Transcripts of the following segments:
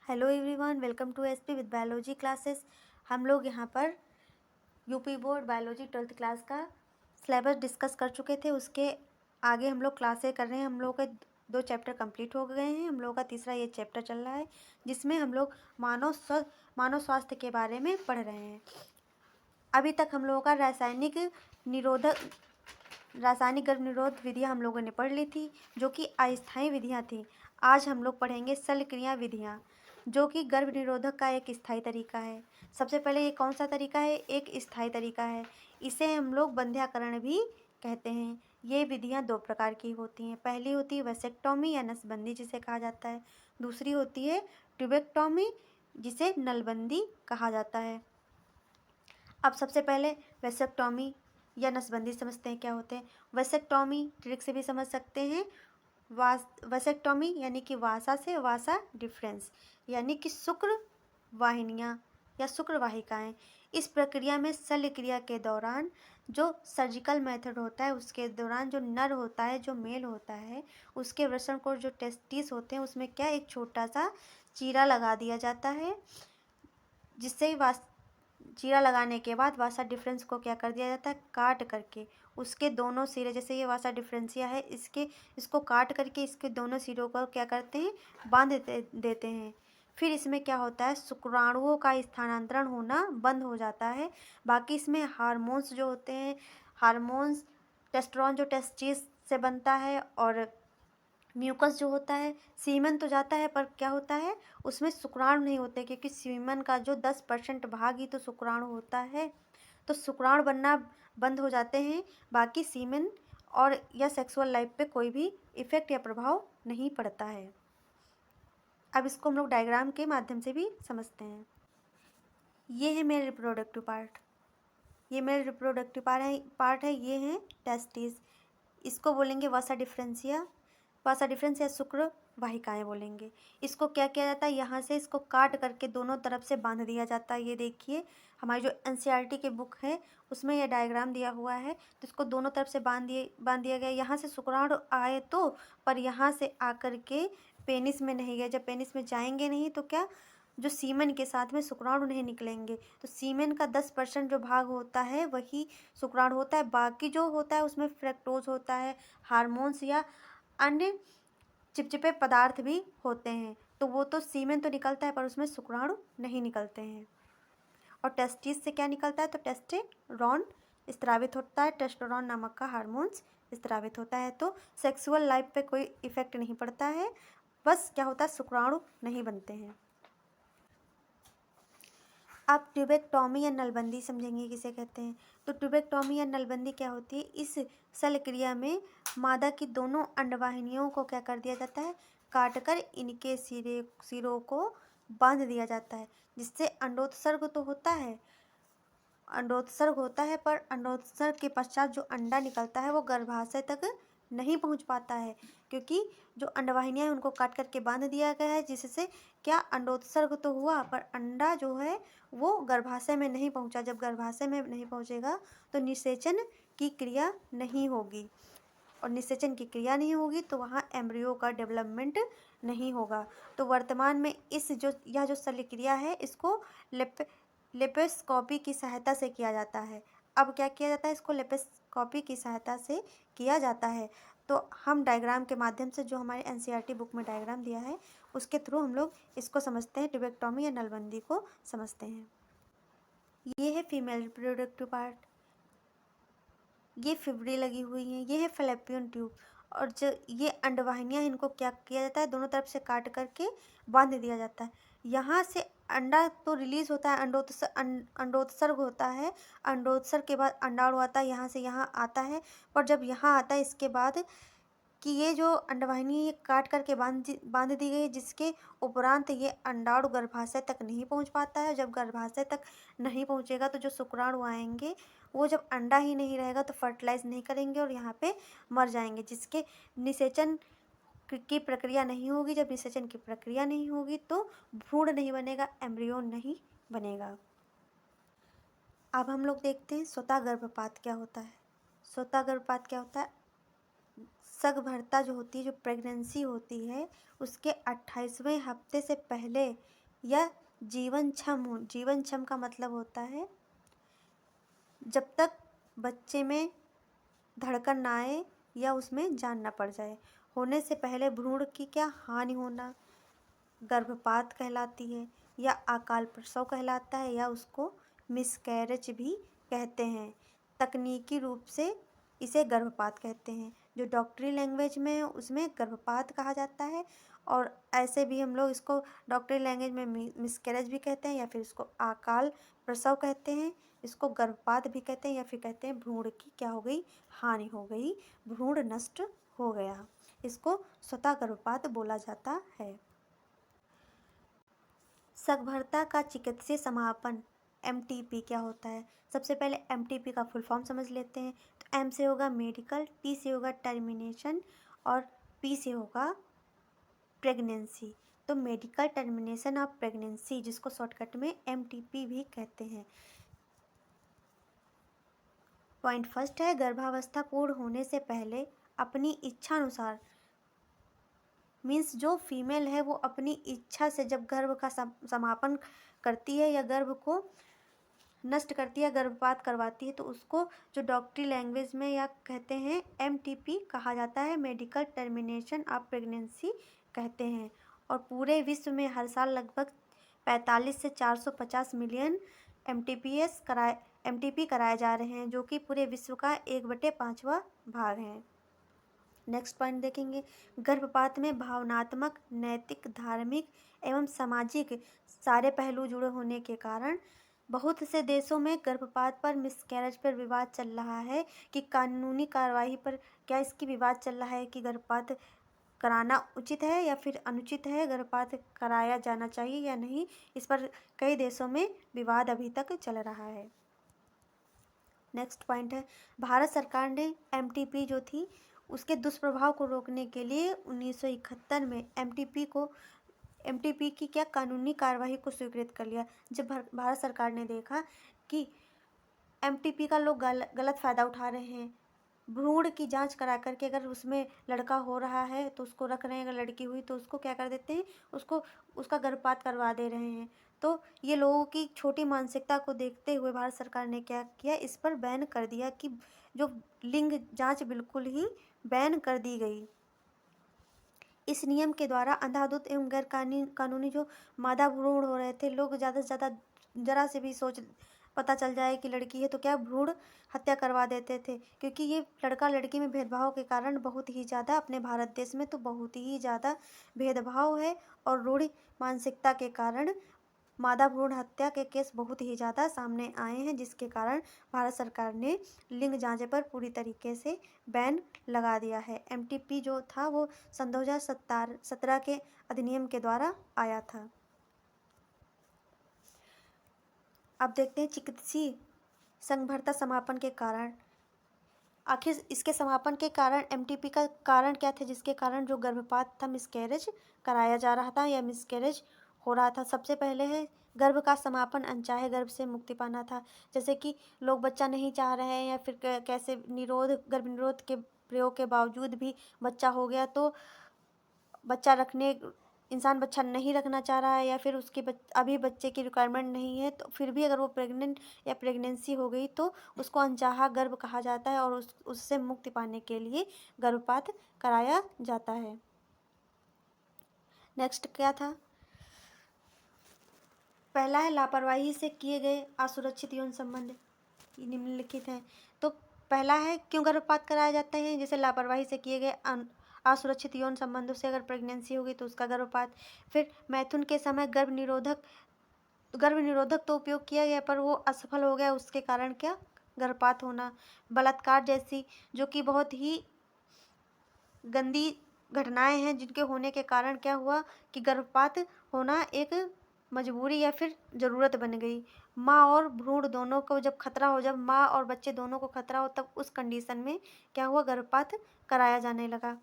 Hello everyone, welcome to SP with biology classes. हम लोग यहाँ पर UP board biology 12th class का सिलेबस डिस्कस कर चुके थे। उसके आगे हम लोग क्लासें कर रहे हैं। हम लोग के 2 चैप्टर कंप्लीट हो गए हैं। हम लोग का तीसरा ये चैप्टर चल रहा है, जिसमें हम लोग मानव स्वास्थ्य के बारे में पढ़ रहे हैं। अभी तक हम लोगों का रासायनिक गर्भ निरोध विधियाँ हम लोगों ने पढ़ ली थी, जो कि अस्थायी विधियाँ थी। आज हम लोग पढ़ेंगे शल्यक्रिया विधियाँ, जो कि गर्भ निरोधक का एक स्थायी तरीका है। सबसे पहले ये कौन सा तरीका है? एक स्थायी तरीका है। इसे हम लोग बंध्याकरण भी कहते हैं। ये विधियाँ 2 प्रकार की होती हैं। पहली होती है वैसेक्टोमी या नसबंदी, जिसे कहा जाता है। दूसरी होती है ट्यूबेक्टोमी, जिसे नलबंदी कहा जाता है। अब सबसे पहले वैसेक्टोमी या नसबंदी समझते हैं क्या होते हैं। वैसेक्टोमी ट्रिक से भी समझ सकते हैं। वैसेक्टोमी यानी कि वासा से वासा डिफरेंस, यानी कि शुक्र वाहिनियाँ या शुक्र वाहिकाएँ। इस प्रक्रिया में शल्य क्रिया के दौरान जो सर्जिकल मेथड होता है, उसके दौरान जो नर होता है, जो मेल होता है, उसके वृषण को जो टेस्टिस होते हैं, उसमें क्या एक छोटा सा चीरा लगा दिया जाता है, जिससे चीरा लगाने के बाद वासा डिफरेंस को क्या कर दिया जाता है? काट करके उसके दोनों सिरे, जैसे ये वासा डिफरेंसिया है, इसको काट करके इसके दोनों सिरों को क्या करते हैं? बांध देते हैं। फिर इसमें क्या होता है? शुक्राणुओं का स्थानांतरण होना बंद हो जाता है। बाकी इसमें हार्मोन्स जो होते हैं, हार्मोन्स टेस्टोस्टेरोन जो टेस्टिस से बनता है, और म्यूकस जो होता है, सीमन तो जाता है, पर क्या होता है? उसमें शुक्राणु नहीं होते, क्योंकि सीमन का जो 10% भाग ही तो शुक्राणु होता है। तो शुक्राणु बनना बंद हो जाते हैं। बाकी सीमन और या सेक्सुअल लाइफ पे कोई भी इफेक्ट या प्रभाव नहीं पड़ता है। अब इसको हम लोग डायग्राम के माध्यम से भी समझते हैं। ये है मेल रिप्रोडक्टिव पार्ट। ये मेल रिप्रोडक्टिव पार्ट है। ये है टेस्टिस। इसको बोलेंगे वासा डिफरेंस या शुक्र वाहिकाएं बोलेंगे। इसको क्या किया जाता है? यहाँ से इसको काट करके दोनों तरफ से बांध दिया जाता है। ये देखिए, हमारी जो एनसीईआरटी की बुक है, उसमें यह डायग्राम दिया हुआ है। तो इसको दोनों तरफ से बांध दिया गया। यहाँ से शुक्राणु आए तो, पर यहाँ से आकर के पेनिस में नहीं गए। जब पेनिस में जाएंगे नहीं तो क्या, जो सीमेन के साथ में शुक्राणु नहीं निकलेंगे। तो सीमेन का 10% जो भाग होता है, वही शुक्राणु होता है। बाकी जो होता है उसमें फ्रक्टोज होता है, हार्मोन्स या अन्य चिपचिपे पदार्थ भी होते हैं। तो वो तो सीमेन तो निकलता है, पर उसमें शुक्राणु नहीं निकलते हैं। और टेस्टिस से क्या निकलता है? तो टेस्टोस्टेरोन स्त्रावित होता है। टेस्टोस्टेरोन नामक का हार्मोन्स स्त्रावित होता है। तो सेक्सुअल लाइफ पे कोई इफेक्ट नहीं पड़ता है। बस क्या होता है? शुक्राणु नहीं बनते हैं। अब ट्यूबेक्टोमी या नलबंदी समझेंगे किसे कहते हैं। तो ट्यूबेक्टोमी या नलबंदी क्या होती है? इस शल्य क्रिया में मादा की दोनों अंडवाहिनियों को क्या कर दिया जाता है? काटकर इनके सिरों को बांध दिया जाता है, जिससे अंडोत्सर्ग तो होता है, पर अंडोत्सर्ग के पश्चात जो अंडा निकलता है वो गर्भाशय तक नहीं पहुंच पाता है, क्योंकि जो अंडवाहिनियां हैं उनको काट करके बांध दिया गया है, जिससे क्या अंडोत्सर्ग तो हुआ, पर अंडा जो है वो गर्भाशय में नहीं पहुंचा। जब गर्भाशय में नहीं पहुंचेगा तो निषेचन की क्रिया नहीं होगी, और निषेचन की क्रिया नहीं होगी तो वहाँ एम्ब्रियो का डेवलपमेंट नहीं होगा। तो वर्तमान में यह जो शल्य क्रिया है, इसको लेपेस्कोपी की सहायता से किया जाता है। अब क्या किया जाता है? इसको लेपेस्कोपी की सहायता से किया जाता है। तो हम डायग्राम के माध्यम से, जो हमारे एनसीईआरटी बुक में डायग्राम दिया है, उसके थ्रू हम लोग इसको समझते हैं, ट्यूबेक्टोमी या नलबंदी को समझते हैं। ये है फीमेल रिप्रोडक्टिव पार्ट। ये फिब्री लगी हुई हैं। ये है फैलोपियन ट्यूब। और जो ये अंडवाहिनियाँ, इनको क्या किया जाता है? दोनों तरफ से काट करके बांध दिया जाता है। यहाँ से अंडा तो रिलीज होता है, अंडोत्सर्ग होता है। अंडोत्सर्ग के बाद अंडाणु आता है, यहाँ से यहाँ आता है। पर जब यहाँ आता है, इसके बाद कि ये जो अंडवाहिनी है, ये काट करके बांध दी गई है, जिसके उपरांत ये अंडाणु गर्भाशय तक नहीं पहुंच पाता है। जब गर्भाशय तक नहीं पहुंचेगा तो जो शुक्राणु आएंगे, वो जब अंडा ही नहीं रहेगा तो फर्टिलाइज नहीं करेंगे और यहाँ पे मर जाएंगे, जिसके निषेचन की प्रक्रिया नहीं होगी। जब निषेचन की प्रक्रिया नहीं होगी तो भ्रूण नहीं बनेगा, एम्ब्रियो नहीं बनेगा। अब हम लोग देखते हैं स्वतः गर्भपात क्या होता है। स्वतः गर्भपात क्या होता है? सगर्भता जो होती है, जो प्रेगनेंसी होती है, उसके 28वें हफ्ते से पहले यह जीवन क्षम का मतलब होता है जब तक बच्चे में धड़कन ना आए या उसमें जान ना पड़ जाए, होने से पहले भ्रूण की क्या हानि होना गर्भपात कहलाती है, या अकाल प्रसव कहलाता है, या उसको मिसकैरेज भी कहते हैं। तकनीकी रूप से इसे गर्भपात कहते हैं, जो डॉक्टरी लैंग्वेज में है उसमें गर्भपात कहा जाता है, और ऐसे भी हम लोग इसको डॉक्टरी लैंग्वेज में मिसकैरेज भी कहते हैं, या फिर इसको अकाल प्रसव कहते हैं, इसको गर्भपात भी कहते हैं, या फिर कहते हैं भ्रूण की क्या हो गई, हानि हो गई, भ्रूण नष्ट हो गया, इसको स्वतः गर्भपात बोला जाता है। सगर्भता का चिकित्सीय समापन MTP क्या होता है? सबसे पहले MTP का फुल फॉर्म समझ लेते हैं। तो M से होगा मेडिकल, T से होगा टर्मिनेशन, और P से होगा प्रेगनेंसी। तो मेडिकल टर्मिनेशन ऑफ प्रेगनेंसी, जिसको शॉर्टकट में MTP भी कहते हैं। पॉइंट फर्स्ट है, गर्भावस्था पूर्ण होने से पहले अपनी इच्छा अनुसार, मीन्स जो फीमेल है वो अपनी इच्छा से जब गर्भ का समापन करती है या गर्भ को नष्ट करती है, गर्भपात करवाती है, तो उसको जो डॉक्टरी लैंग्वेज में या कहते हैं MTP कहा जाता है, मेडिकल टर्मिनेशन ऑफ प्रेगनेंसी कहते हैं। और पूरे विश्व में हर साल लगभग 45 से 450 मिलियन MTP कराए जा रहे हैं, जो कि पूरे विश्व का 1/5वां भाग है। नेक्स्ट पॉइंट देखेंगे, गर्भपात में भावनात्मक, नैतिक, धार्मिक एवं सामाजिक सारे पहलू जुड़े होने के कारण बहुत से देशों में गर्भपात पर, मिसकैरेज पर विवाद चल रहा है कि कानूनी कार्रवाई पर क्या इसकी विवाद चल रहा है कि गर्भपात कराना उचित है या फिर अनुचित है, गर्भपात कराया जाना चाहिए या नहीं, इस पर कई देशों में विवाद अभी तक चल रहा है। नेक्स्ट पॉइंट है, भारत सरकार ने MTP जो थी उसके दुष्प्रभाव को रोकने के लिए 1971 में MTP की क्या कानूनी कार्यवाही को स्वीकृत कर लिया। जब भारत सरकार ने देखा कि MTP का लोग गलत फ़ायदा उठा रहे हैं, भ्रूण की जांच करा करके अगर उसमें लड़का हो रहा है तो उसको रख रहे हैं, अगर लड़की हुई तो उसको क्या कर देते हैं, उसका गर्भपात करवा दे रहे हैं। तो ये लोगों की छोटी मानसिकता को देखते हुए भारत सरकार ने क्या किया, इस पर बैन कर दिया कि जो लिंग जांच बिल्कुल ही बैन कर दी गई। इस नियम के द्वारा अंधाधुंध एवं गैर कानूनी जो मादा भ्रूण हो रहे थे, लोग ज़्यादा से ज़्यादा जरा से भी पता चल जाए कि लड़की है तो क्या भ्रूण हत्या करवा देते थे, क्योंकि ये लड़का लड़की में भेदभाव के कारण बहुत ही ज़्यादा अपने भारत देश में तो बहुत ही ज़्यादा भेदभाव है, और रूढ़ि मानसिकता के कारण मादा भ्रूण हत्या के केस बहुत ही ज़्यादा सामने आए हैं, जिसके कारण भारत सरकार ने लिंग जांच पर पूरी तरीके से बैन लगा दिया है। MTP जो था वो सन 2017 के अधिनियम के द्वारा आया था। अब देखते हैं चिकित्सीय सगर्भता समापन के कारण। आखिर इसके समापन के कारण MTP का कारण क्या था, जिसके कारण जो गर्भपात था, मिसकैरेज कराया जा रहा था या मिसकैरेज हो रहा था। सबसे पहले है गर्भ का समापन, अनचाहे गर्भ से मुक्ति पाना था। जैसे कि लोग बच्चा नहीं चाह रहे हैं या फिर कैसे गर्भ निरोध के प्रयोग के बावजूद भी बच्चा हो गया, तो इंसान बच्चा नहीं रखना चाह रहा है, या फिर उसकी अभी बच्चे की रिक्वायरमेंट नहीं है, तो फिर भी अगर वो प्रेग्नेंट या प्रेगनेंसी हो गई तो उसको अनचाहा गर्भ कहा जाता है, और उससे मुक्ति पाने के लिए गर्भपात कराया जाता है। नेक्स्ट क्या था, पहला है लापरवाही से किए गए असुरक्षित यौन संबंध, निम्नलिखित हैं। तो पहला है क्यों गर्भपात कराया जाता है, जैसे लापरवाही से किए गए असुरक्षित यौन संबंधों से अगर प्रेगनेंसी होगी तो उसका गर्भपात। फिर मैथुन के समय गर्भ निरोधक तो उपयोग किया गया पर वो असफल हो गया, उसके कारण क्या गर्भपात होना। बलात्कार जैसी जो कि बहुत ही गंदी घटनाएं हैं, जिनके होने के कारण क्या हुआ कि गर्भपात होना एक मजबूरी या फिर ज़रूरत बन गई। माँ और भ्रूण दोनों को जब खतरा हो, जब माँ और बच्चे दोनों को खतरा हो, तब उस कंडीशन में क्या हुआ, गर्भपात कराया जाने लगा।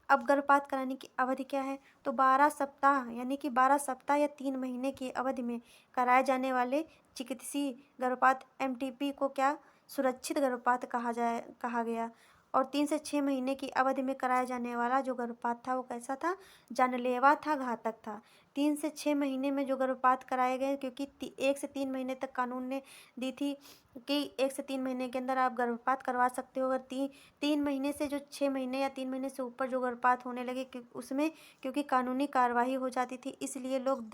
अब गर्भपात कराने की अवधि क्या है, तो 12 सप्ताह यानी कि 12 सप्ताह या 3 महीने की अवधि में कराए जाने वाले चिकित्सीय गर्भपात MTP को क्या सुरक्षित गर्भपात कहा गया। और 3 से 6 महीने की अवधि में कराया जाने वाला जो गर्भपात था वो कैसा था? जानलेवा था, घातक था। 3 से 6 महीने में जो गर्भपात कराए गए, क्योंकि 1 से 3 महीने तक कानून ने दी थी कि 1 से 3 महीने के अंदर आप गर्भपात करवा सकते हो। अगर 3 महीने से जो 6 महीने या 3 महीने से ऊपर जो गर्भपात होने लगे, उसमें क्योंकि कानूनी कार्रवाई हो जाती थी, इसलिए लोग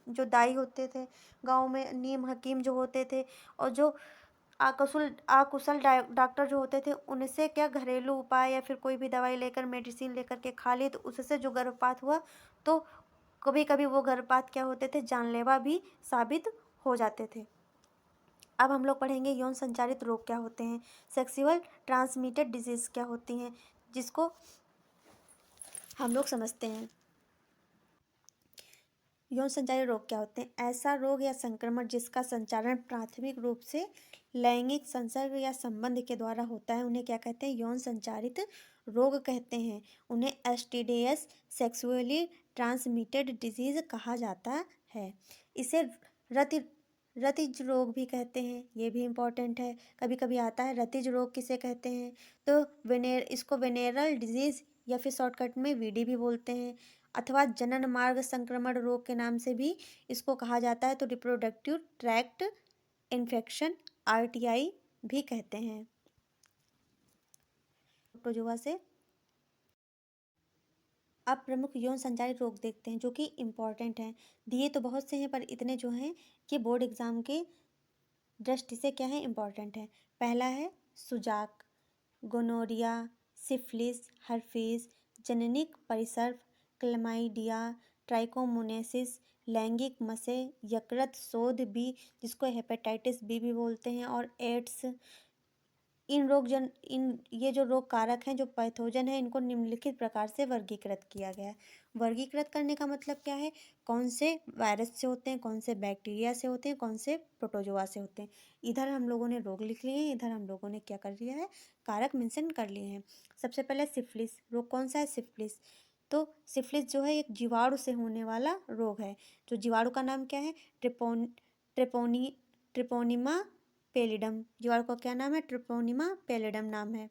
जो दाई होते थे गाँव में, नीम हकीम जो होते थे, और जो आकुशल डॉक्टर जो होते थे, उनसे क्या घरेलू उपाय या फिर कोई भी दवाई लेकर, मेडिसिन लेकर के खा ली, तो उससे जो गर्भपात हुआ, तो कभी कभी वो गर्भपात क्या होते थे? जानलेवा भी साबित हो जाते थे। अब हम लोग पढ़ेंगे यौन संचारित रोग क्या होते हैं, सेक्सुअल ट्रांसमिटेड डिजीज क्या होती हैं, जिसको हम लोग समझते हैं। यौन संचारित रोग क्या होते हैं? ऐसा रोग या संक्रमण जिसका संचारण प्राथमिक रूप से लैंगिक संसर्ग या संबंध के द्वारा होता है, उन्हें क्या कहते हैं? यौन संचारित रोग कहते हैं। उन्हें एसटीडीएस, सेक्सुअली ट्रांसमिटेड डिजीज कहा जाता है। इसे रतिज रोग भी कहते हैं, ये भी इम्पोर्टेंट है, कभी कभी आता है। रतिज रोग किसे कहते हैं? तो इसको वेनेरल डिजीज या फिर शॉर्टकट में वीडी भी बोलते हैं, अथवा जनन मार्ग संक्रमण रोग के नाम से भी इसको कहा जाता है। तो रिप्रोडक्टिव ट्रैक्ट इन्फेक्शन, आरटीआई भी कहते हैं। प्रोटोजोआ से अब प्रमुख यौन संचारित रोग देखते हैं जो कि इम्पॉर्टेंट हैं। दिए तो बहुत से हैं, पर इतने जो हैं कि बोर्ड एग्जाम के दृष्टि से क्या है? इम्पॉर्टेंट है। पहला है सुजाक, गोनोरिया, सिफिलिस, हर्पीज, जननिक परिसर्प, क्लमाइडिया, ट्राइकोमोनेसिस, लैंगिक मसे, यकृत शोथ बी जिसको हेपेटाइटिस बी भी बोलते हैं, और एड्स। ये जो रोग कारक हैं, जो पैथोजन है, इनको निम्नलिखित प्रकार से वर्गीकृत किया गया है। वर्गीकृत करने का मतलब क्या है? कौन से वायरस से होते हैं, कौन से बैक्टीरिया से होते हैं, कौन से प्रोटोजोआ से होते हैं। इधर हम लोगों ने रोग लिख लिए हैं, इधर हम लोगों ने क्या कर लिया है? कारक मेंशन कर लिए हैं। सबसे पहले सिफिलिस रोग कौन सा है? सिफिलिस, तो सिफिलिस जो है एक जीवाणु से होने वाला रोग है। जो जीवाणु का नाम क्या है? Treponema pallidum. जीवाणु का क्या नाम है? ट्रिपोनिमा पेलिडम नाम है।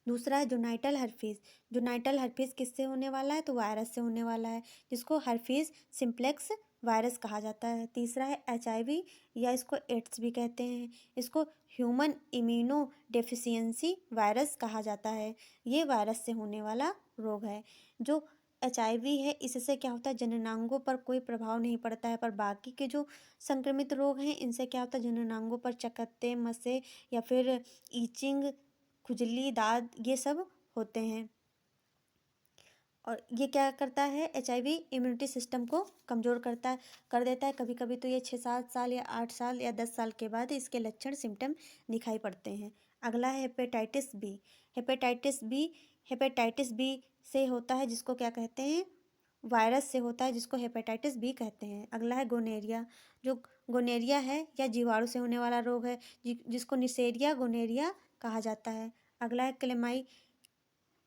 दूसरा है जोनाइटल हर्पीज। जोनाइटल हर्पीज किससे होने वाला है? तो वायरस से होने वाला है, जिसको हर्पीज सिम्प्लेक्स वायरस कहा जाता है। तीसरा है एचआईवी, या इसको एड्स भी कहते हैं। इसको ह्यूमन इम्यूनो डेफिशिएंसी वायरस कहा जाता है। ये वायरस से होने वाला रोग है। जो एचआईवी है, इससे क्या होता है? जननांगों पर कोई प्रभाव नहीं पड़ता है, पर बाकी के जो संक्रमित रोग हैं, इनसे क्या होता है? जननांगों पर चकत्ते, मसे या फिर ईचिंग, खुजली, दाद, ये सब होते हैं। और ये क्या करता है? एचआईवी इम्यूनिटी सिस्टम को कमज़ोर कर देता है। कभी कभी तो ये 6-7 साल या 8 साल या 10 साल के बाद इसके लक्षण सिम्टम दिखाई पड़ते हैं। अगला है हेपेटाइटिस बी। हेपेटाइटिस बी से होता है, जिसको क्या कहते हैं? वायरस से होता है, जिसको हेपेटाइटिस बी कहते हैं। अगला है गोनेरिया। जो गोनेरिया है या जीवाणु से होने वाला रोग है, जिसको निसेरिया गोनेरिया कहा जाता है। अगला है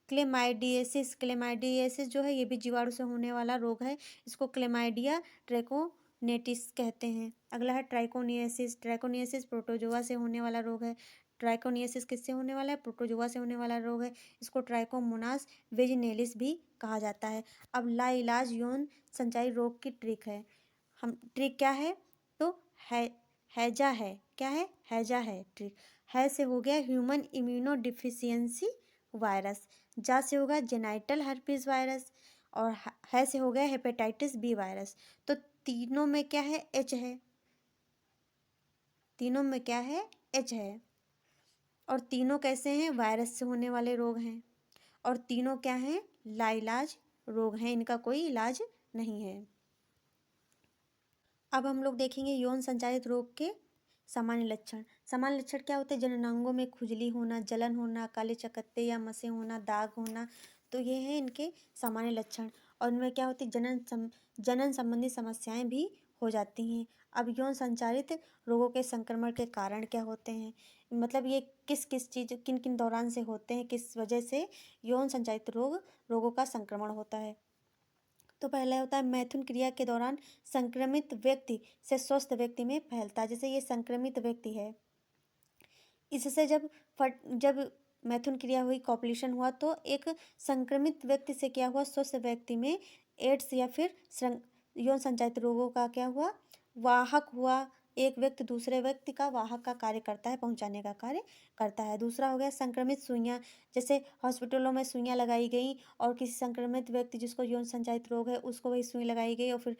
क्लेमाइडियसिस जो है, ये भी जीवाणु से होने वाला रोग है। इसको क्लेमाइडिया ट्रैकोनेटिस कहते हैं। अगला है ट्राइकोनियासिस प्रोटोजोआ से होने वाला रोग है। ट्राइकोनियासिस किससे होने वाला है? प्रोटोजोआ से होने वाला रोग है। इसको ट्राइकोमोनास वेजिनेलिस भी कहा जाता है। अब लाइलाज यौन संचारी रोग की ट्रिक है। ट्रिक क्या है? तो है हैजा है। क्या है? हैजा है ट्रिक। है से हो गया ह्यूमन इम्यूनो डिफिशियंसी वायरस, जा से होगा जेनाइटल हर्पीज वायरस, और है से हो गया हेपेटाइटिस बी वायरस। तो तीनों में क्या है? एच है। तीनों में क्या है? एच है। और तीनों कैसे हैं? वायरस से होने वाले रोग हैं, और तीनों क्या हैं? लाइलाज रोग हैं, इनका कोई इलाज नहीं है। अब हम लोग देखेंगे यौन संचारित रोग के सामान्य लक्षण। सामान्य लक्षण क्या होते हैं? जननांगों में खुजली होना, जलन होना, काले चकत्ते या मसे होना, दाग होना, तो ये हैं इनके सामान्य लक्षण। और इनमें क्या होती है? जनन संबंधी समस्याएं भी हो जाती हैं। अब यौन संचारित रोगों के संक्रमण के कारण क्या होते हैं? मतलब ये किन किन दौरान से होते हैं, किस वजह से यौन संचारित रोगों का संक्रमण होता है। तो पहला होता है मैथुन क्रिया के दौरान संक्रमित व्यक्ति से स्वस्थ व्यक्ति में फैलता है। जैसे ये संक्रमित व्यक्ति है, इससे जब मैथुन क्रिया हुई, कॉपुलेशन हुआ, तो एक संक्रमित व्यक्ति से क्या हुआ, स्वस्थ व्यक्ति में एड्स या फिर यौन संचारित रोगों का क्या हुआ, वाहक हुआ। एक व्यक्ति दूसरे व्यक्ति का वाहक का कार्य करता है, पहुंचाने का कार्य करता है। दूसरा हो गया संक्रमित सुइयां, जैसे हॉस्पिटलों में सुइयां लगाई गई और किसी संक्रमित व्यक्ति जिसको यौन संचारित रोग है उसको वही सुई लगाई गई और फिर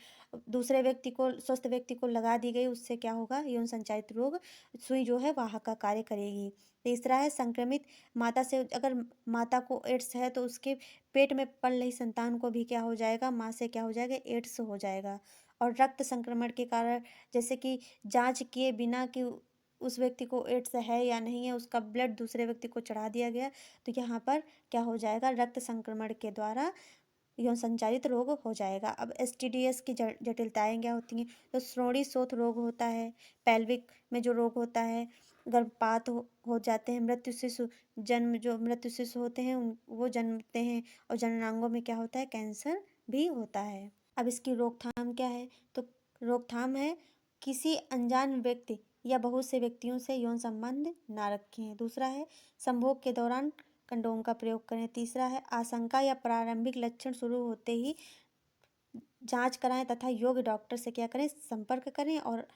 दूसरे व्यक्ति को, स्वस्थ व्यक्ति को लगा दी गई, उससे क्या होगा, यौन संचारित रोग, सुई जो है वाहक का कार्य करेगी। तीसरा है संक्रमित माता से, अगर माता को एड्स है तो उसके पेट में पल रही संतान को भी क्या हो जाएगा, माँ से क्या हो जाएगा, एड्स हो जाएगा। और रक्त संक्रमण के कारण, जैसे कि जांच किए बिना कि उस व्यक्ति को एड्स है या नहीं है, उसका ब्लड दूसरे व्यक्ति को चढ़ा दिया गया, तो यहाँ पर क्या हो जाएगा, रक्त संक्रमण के द्वारा यौन संचारित रोग हो जाएगा। अब STDs की जटिलताएं क्या होती हैं, तो श्रोणि शोथ रोग होता है, पेल्विक में जो रोग होता है, गर्भपात हो जाते हैं, मृत्यु शिशु जन्म, जो मृत्यु शिशु होते हैं वो जन्मते हैं, और जननांगों में क्या होता है, कैंसर भी होता है। अब इसकी रोकथाम क्या है, तो रोकथाम है किसी अनजान व्यक्ति या बहुत से व्यक्तियों से यौन संबंध ना रखें। दूसरा है संभोग के दौरान कंडोम का प्रयोग करें। तीसरा है आशंका या प्रारंभिक लक्षण शुरू होते ही जांच कराएं तथा योग्य डॉक्टर से क्या करें, संपर्क करें और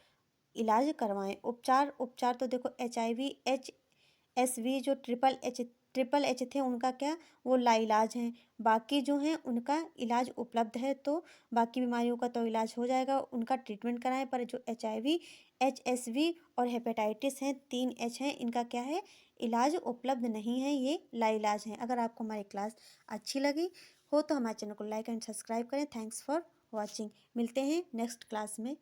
इलाज करवाएं। उपचार तो देखो HIV HSV जो ट्रिपल एच थे उनका क्या, वो लाइलाज हैं। बाकी जो हैं उनका इलाज उपलब्ध है, तो बाकी बीमारियों का तो इलाज हो जाएगा, उनका ट्रीटमेंट कराएं। पर जो HIV HSV और हेपेटाइटिस हैं, 3H हैं, इनका क्या है, इलाज उपलब्ध नहीं है, ये लाइलाज हैं। अगर आपको हमारी क्लास अच्छी लगी हो तो हमारे चैनल को लाइक एंड सब्सक्राइब करें। Thanks for watching. मिलते हैं नेक्स्ट क्लास में।